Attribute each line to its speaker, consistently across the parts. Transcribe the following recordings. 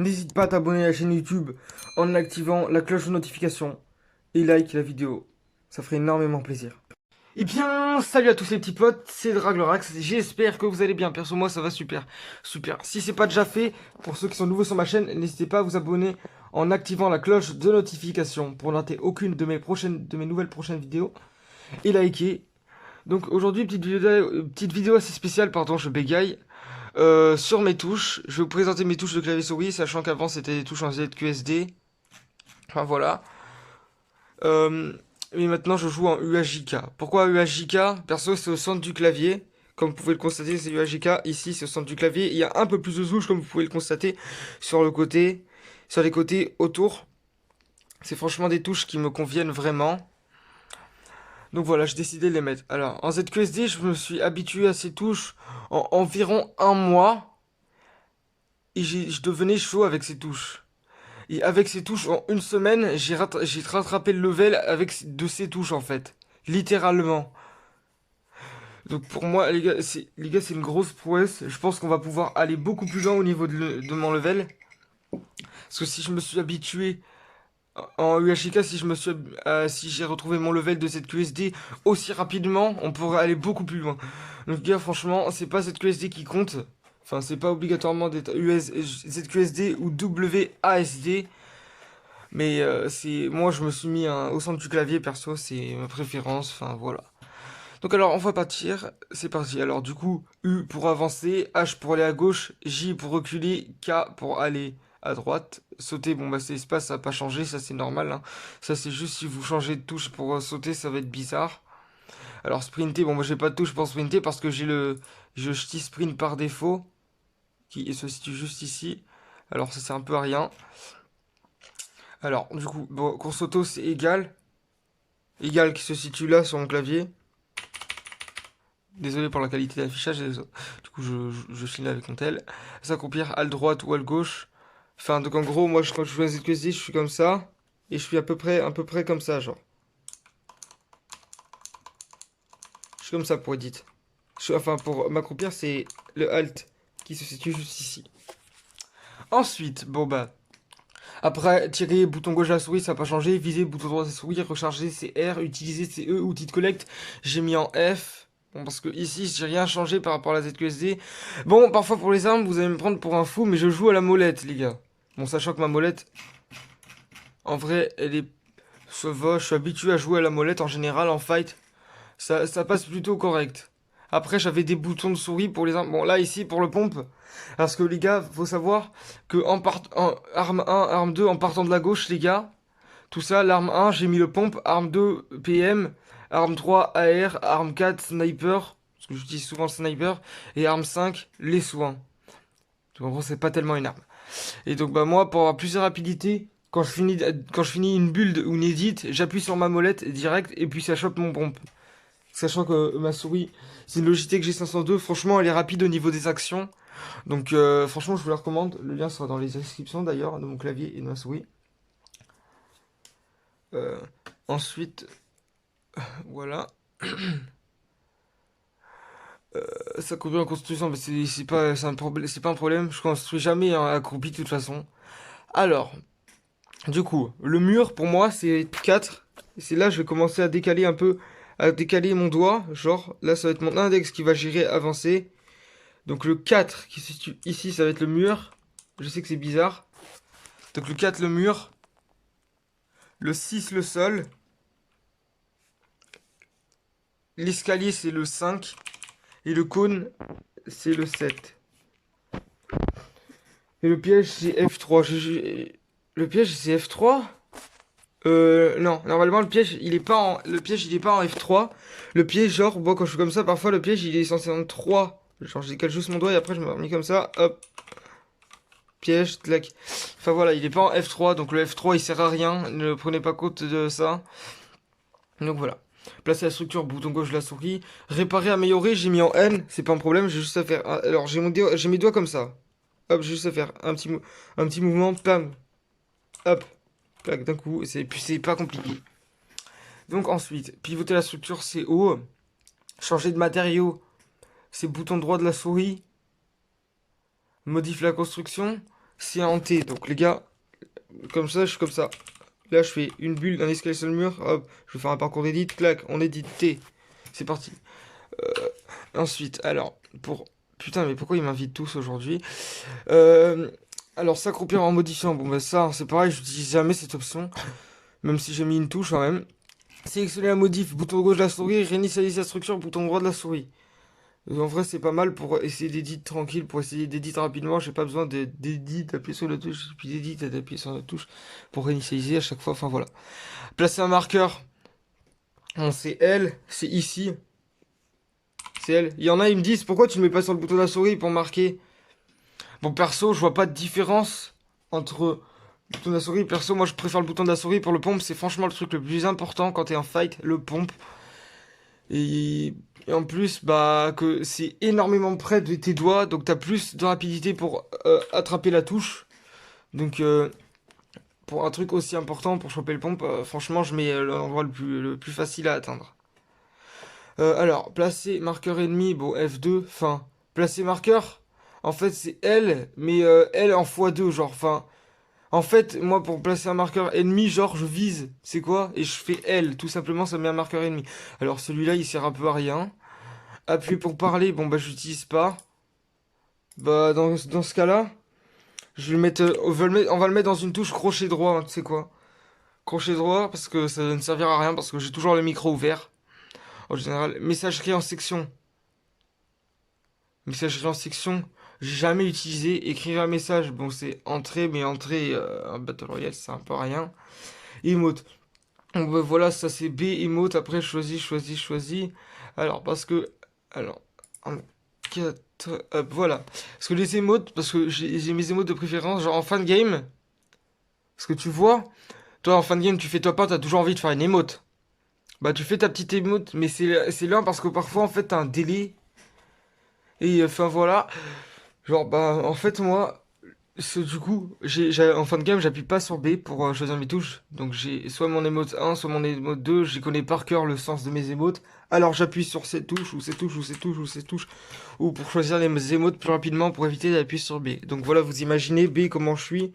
Speaker 1: N'hésite pas à t'abonner à la chaîne YouTube en activant la cloche de notification et like la vidéo. Ça ferait énormément plaisir. Eh bien, salut à tous les petits potes, c'est Draglorax, j'espère que vous allez bien, perso moi ça va super, super. Si c'est pas déjà fait, pour ceux qui sont nouveaux sur ma chaîne, n'hésitez pas à vous abonner en activant la cloche de notification pour n'rater aucune de mes nouvelles prochaines vidéos et liker. Donc aujourd'hui, petite vidéo assez spéciale, pardon, je bégaye. Sur mes touches, je vais vous présenter mes touches de clavier souris, sachant qu'avant c'était des touches en ZQSD. Enfin voilà. Euh, mais maintenant je joue en UHJK. Pourquoi UHJK? Perso, c'est au centre du clavier. Comme vous pouvez le constater, c'est UHJK. Ici, c'est au centre du clavier. Il y a un peu plus de touches, comme vous pouvez le constater, sur le côté, sur les côtés autour. C'est franchement des touches qui me conviennent vraiment. Donc voilà, j'ai décidé de les mettre. Alors, en ZQSD, je me suis habitué à ces touches en environ un mois. Et je devenais chaud avec ces touches. Et avec ces touches, en une semaine, j'ai rattrapé le level avec de ces touches en fait. Littéralement. Donc pour moi, les gars, c'est une grosse prouesse. Je pense qu'on va pouvoir aller beaucoup plus loin au niveau de mon level. Parce que si je me suis habitué en UHK, si j'ai retrouvé mon level de cette QSD aussi rapidement, on pourrait aller beaucoup plus loin. Donc gars, franchement, c'est pas cette QSD qui compte. Enfin, c'est pas obligatoirement d'être ZQSD ou WASD. Mais c'est moi je me suis mis au centre du clavier perso, c'est ma préférence, enfin voilà. Donc alors on va partir, c'est parti. Alors du coup, U pour avancer, H pour aller à gauche, J pour reculer, K pour aller à droite. Sauter, bon bah c'est espace, ça n'a pas changé, ça c'est normal, hein. Ça c'est juste si vous changez de touche pour sauter, ça va être bizarre. Alors sprinter, bon moi j'ai pas de touche pour sprinter parce que je ch'ti sprint par défaut, qui se situe juste ici. Alors ça sert un peu à rien. Alors du coup, bon, course auto c'est égal. Égal qui se situe là sur mon clavier. Désolé pour la qualité d'affichage. Du coup, je chine avec mon tel. S'accomplir à droite ou à gauche. Enfin, donc en gros, moi, quand je joue à ZQSD, je suis comme ça. Et je suis à peu près comme ça, genre. Je suis comme ça pour edit. Enfin, pour m'accroupir, c'est le Alt qui se situe juste ici. Ensuite, bon bah. Après, tirer bouton gauche à la souris, ça n'a pas changé. Viser bouton droit à la souris, recharger, c'est R. Utiliser, c'est E. Outil de collecte, j'ai mis en F. Bon, parce que ici, j'ai rien changé par rapport à la ZQSD. Bon, parfois pour les armes, vous allez me prendre pour un fou, mais je joue à la molette, les gars. Bon, sachant que ma molette, en vrai, elle est... Ça va, je suis habitué à jouer à la molette en général, en fight. Ça passe plutôt correct. Après, j'avais des boutons de souris pour les armes. Bon, là, ici, pour le pompe. Parce que, les gars, faut savoir que en arme 1, arme 2, en partant de la gauche, les gars, tout ça, l'arme 1, j'ai mis le pompe, arme 2, PM, arme 3, AR, arme 4, sniper, parce que j'utilise souvent le sniper, et arme 5, les soins. Donc en gros, c'est pas tellement une arme. Et donc bah moi, pour avoir plus de rapidité, quand je finis une build ou une edit, j'appuie sur ma molette direct, et puis ça chope mon pompe. Sachant que ma souris, c'est une Logitech G502, franchement, elle est rapide au niveau des actions. Donc franchement, je vous la recommande. Le lien sera dans les descriptions d'ailleurs, de mon clavier et de ma souris. Euh, ensuite, voilà. Ça conduit en construction, mais c'est pas un problème. Je construis jamais accroupi de toute façon. Alors, du coup, le mur pour moi c'est 4. C'est là que je vais commencer à décaler un peu, à décaler mon doigt. Genre, là ça va être mon index qui va gérer avancer. Donc le 4 qui se situe ici, ça va être le mur. Je sais que c'est bizarre. Donc le 4 le mur. Le 6 le sol. L'escalier c'est le 5. Et le cône c'est le 7. Et le piège c'est F3. Le piège c'est F3? Non, normalement le piège il est pas en F3. Le piège, genre, bon, quand je suis comme ça, parfois le piège il est censé en 3. Genre, je décale juste mon doigt et après je me remets comme ça, hop, piège, clac. Enfin voilà, il est pas en F3, donc le F3 il sert à rien, ne prenez pas compte de ça. Donc voilà. Placer la structure, bouton gauche de la souris. Réparer, améliorer, j'ai mis en N, c'est pas un problème, j'ai juste à faire. Alors j'ai mes doigts comme ça. Hop, j'ai juste à faire un petit mouvement, pam, hop, clac, d'un coup, c'est pas compliqué. Donc ensuite, pivoter la structure, c'est haut. Changer de matériau, c'est bouton droit de la souris. Modifie la construction, c'est en T. Donc les gars, comme ça, je suis comme ça. Là, je fais une bulle, un escalier sur le mur. Hop, je vais faire un parcours d'édit. Clac, on édite T. C'est parti. Ensuite, alors, pour... Putain, mais pourquoi ils m'invitent tous aujourd'hui? Euh, alors, s'accroupir en modifiant. Bon, bah ça, c'est pareil, je n'utilise jamais cette option. Même si j'ai mis une touche quand même. Sélectionner la modif, bouton gauche de la souris. Réinitialiser la structure, bouton droit de la souris. En vrai, c'est pas mal pour essayer d'éditer tranquille, pour essayer d'éditer rapidement. J'ai pas besoin d'éditer, d'appuyer sur la touche, puis d'éditer, d'appuyer sur la touche pour réinitialiser à chaque fois. Enfin voilà. Placer un marqueur. Bon, c'est L, c'est ici. C'est L. Il y en a, ils me disent pourquoi tu ne mets pas sur le bouton de la souris pour marquer. Bon, perso, je vois pas de différence entre le bouton de la souris. Perso, moi je préfère le bouton de la souris pour le pompe. C'est franchement le truc le plus important quand t'es en fight, le pompe. Et, et en plus, bah, que c'est énormément près de tes doigts, donc t'as plus de rapidité pour attraper la touche. Donc, pour un truc aussi important, pour choper le pompe, franchement, je mets l'endroit le plus facile à atteindre. Alors, placer marqueur ennemi, bon, F2, enfin, placer marqueur, en fait, c'est L, mais L en x2, genre, enfin, en fait, moi, pour placer un marqueur ennemi, genre, je vise, c'est quoi? Et je fais L, tout simplement, ça met un marqueur ennemi. Alors, celui-là, il sert un peu à rien. Appuyer pour parler, bon bah j'utilise pas. Bah dans ce cas-là, je vais le mettre, on va le mettre dans une touche crochet droit, hein, tu sais quoi. Crochet droit parce que ça ne servira à rien parce que j'ai toujours le micro ouvert. En général, messagerie en section. Messagerie en section, j'ai jamais utilisé. Écrire un message, bon c'est entrée, mais entrée en Battle Royale, c'est un peu rien. Emote. Bon bah voilà, ça c'est B, emote, après choisis. Alors parce que... Alors... 4, hop, voilà. Parce que les émotes, parce que j'ai mes émotes de préférence, genre en fin de game. Parce que tu vois, toi en fin de game, tu fais top 1, t'as toujours envie de faire une émote. Bah tu fais ta petite émote, mais c'est lent parce que parfois en fait t'as un délai. Et enfin voilà. Genre bah en fait moi, du coup, en fin de game, j'appuie pas sur B pour choisir mes touches. Donc j'ai soit mon émote 1, soit mon émote 2. Je connais par cœur le sens de mes émotes. Alors j'appuie sur cette touche, ou cette touche, ou cette touche, ou cette touche. Ou pour choisir les émotes plus rapidement pour éviter d'appuyer sur B. Donc voilà, vous imaginez B comment je suis.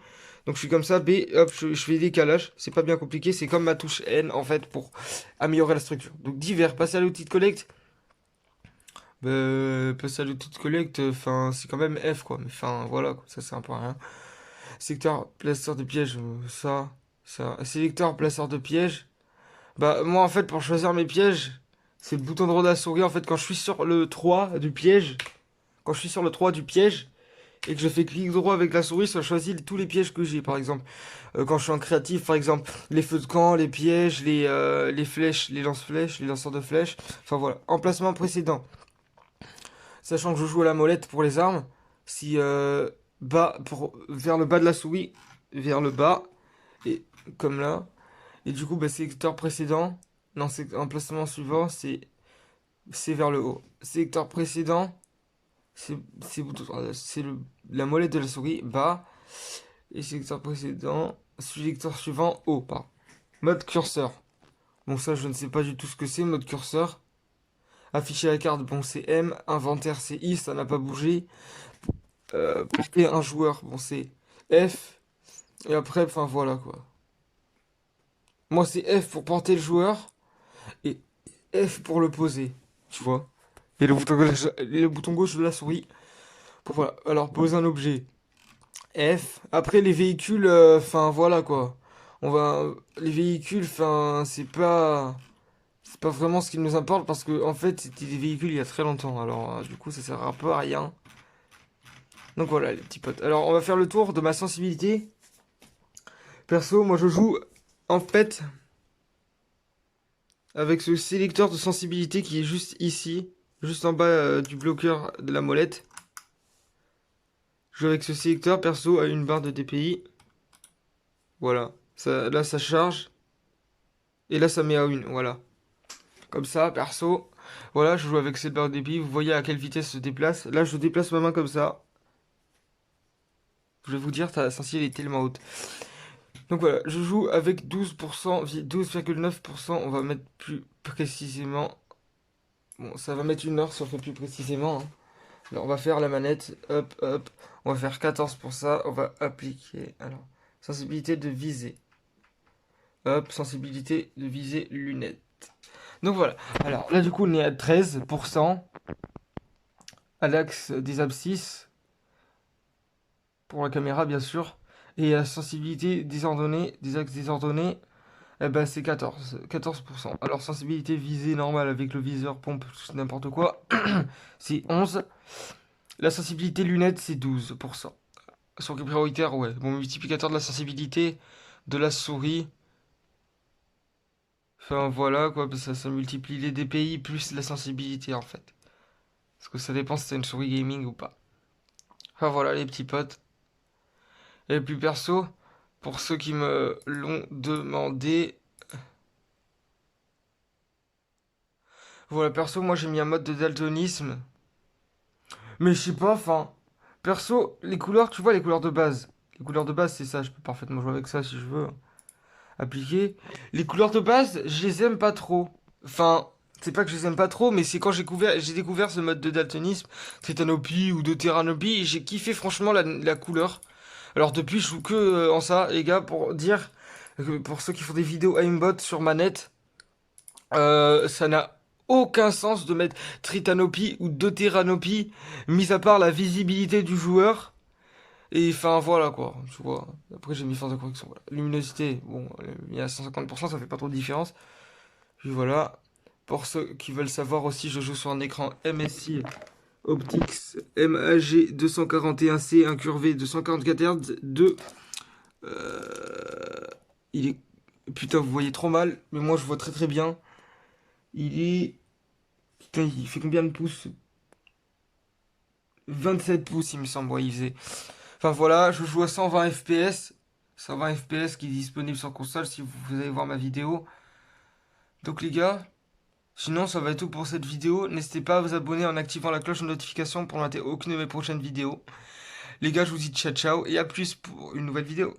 Speaker 1: Donc je suis comme ça, B, hop, je fais décalage. C'est pas bien compliqué, c'est comme ma touche N en fait pour améliorer la structure. Donc divers, passer à l'outil de collecte. Passer à l'outil de collecte, enfin c'est quand même F quoi. Mais enfin voilà, quoi, ça c'est un peu rien. Sélecteur, placeur de piège, ça. Sélecteur, placeur de piège. Bah, moi, en fait, pour choisir mes pièges, c'est le bouton droit de la souris. En fait, quand je suis sur le 3 du piège, quand je suis sur le 3 du piège, et que je fais clic droit avec la souris, ça choisit tous les pièges que j'ai, par exemple. Quand je suis en créatif, par exemple, les feux de camp, les pièges, les flèches, les lance-flèches, les lanceurs de flèches. Enfin, voilà. Emplacement précédent. Sachant que je joue à la molette pour les armes, si vers le bas de la souris, vers le bas, et comme là. Et du coup, bah, sélecteur précédent, non, c'est emplacement suivant, c'est vers le haut. Sélecteur précédent, c'est la molette de la souris, bas. Et sélecteur précédent, sélecteur suivant, haut, pardon. Mode curseur. Bon, ça, je ne sais pas du tout ce que c'est, mode curseur. Afficher la carte, bon, c'est M. Inventaire, c'est I, ça n'a pas bougé. Porter un joueur, bon, c'est F. Et après, enfin, voilà, quoi. Moi, c'est F pour porter le joueur. Et F pour le poser, tu vois. Et le bouton gauche de la souris. Pour, voilà. Alors, poser un objet. F. Après, les véhicules, enfin, voilà, quoi. Les véhicules, enfin, c'est pas vraiment ce qui nous importe parce que, en fait, c'était des véhicules il y a très longtemps. Alors, du coup, ça sert un peu à rien. Donc voilà, les petits potes. Alors, on va faire le tour de ma sensibilité. Perso, moi, je joue, en fait, avec ce sélecteur de sensibilité qui est juste ici, juste en bas du bloqueur de la molette. Je joue avec ce sélecteur perso à une barre de DPI. Voilà. Là, ça charge. Et là, ça met à une. Voilà. Comme ça, perso. Voilà, je joue avec cette barre de DPI. Vous voyez à quelle vitesse se déplace. Là, je déplace ma main comme ça. Je vais vous dire, ta sensibilité est tellement haute. Donc voilà, je joue avec 12%, 12,9%. On va mettre plus précisément. Bon, ça va mettre une heure si on fait plus précisément, hein. Alors, on va faire la manette. Hop, hop. On va faire 14 pour ça. On va appliquer. Alors, sensibilité de visée. Hop, sensibilité de visée lunettes. Donc voilà. Alors là, du coup, on est à 13% à l'axe des abscisses. Pour la caméra, bien sûr. Et la sensibilité désordonnée, des axes désordonnés, eh ben, c'est 14%. Alors, sensibilité visée normale avec le viseur, pompe, n'importe quoi, c'est 11. La sensibilité lunettes, c'est 12%. Sur le prioritaire, ouais. Mon multiplicateur de la sensibilité de la souris. Enfin, voilà, quoi. Ça multiplie les DPI plus la sensibilité, en fait. Parce que ça dépend si c'est une souris gaming ou pas. Enfin, voilà, les petits potes. Et puis, perso, pour ceux qui me l'ont demandé. Voilà, perso, moi j'ai mis un mode de daltonisme. Mais je sais pas, enfin. Perso, les couleurs, tu vois, les couleurs de base. Les couleurs de base, c'est ça, je peux parfaitement jouer avec ça si je veux. Appliquer. Les couleurs de base, je les aime pas trop. Enfin, c'est pas que je les aime pas trop, mais c'est quand j'ai découvert ce mode de daltonisme, Tritanopie ou de Terranopie, et j'ai kiffé franchement la couleur. Alors depuis, je joue que en ça, les gars, pour dire, que pour ceux qui font des vidéos aimbot sur manette, ça n'a aucun sens de mettre Tritanopie ou Deutéranopie, mis à part la visibilité du joueur. Et enfin voilà quoi, tu vois. Après j'ai mis force de correction. Voilà. Luminosité, bon, il y a 150%, ça fait pas trop de différence. Puis voilà. Pour ceux qui veulent savoir aussi, je joue sur un écran MSI Optics MAG 241C incurvé de 144 Hz de... il est... Putain, vous voyez trop mal, mais moi je vois très très bien. Il est... Putain, il fait combien de pouces? 27 pouces, il me semble, ouais, il faisait. Enfin voilà, je joue à 120 FPS. 120 FPS qui est disponible sur console si vous allez voir ma vidéo. Donc les gars, sinon ça va être tout pour cette vidéo. N'hésitez pas à vous abonner en activant la cloche de notification pour ne rater aucune de mes prochaines vidéos. Les gars, je vous dis ciao ciao et à plus pour une nouvelle vidéo.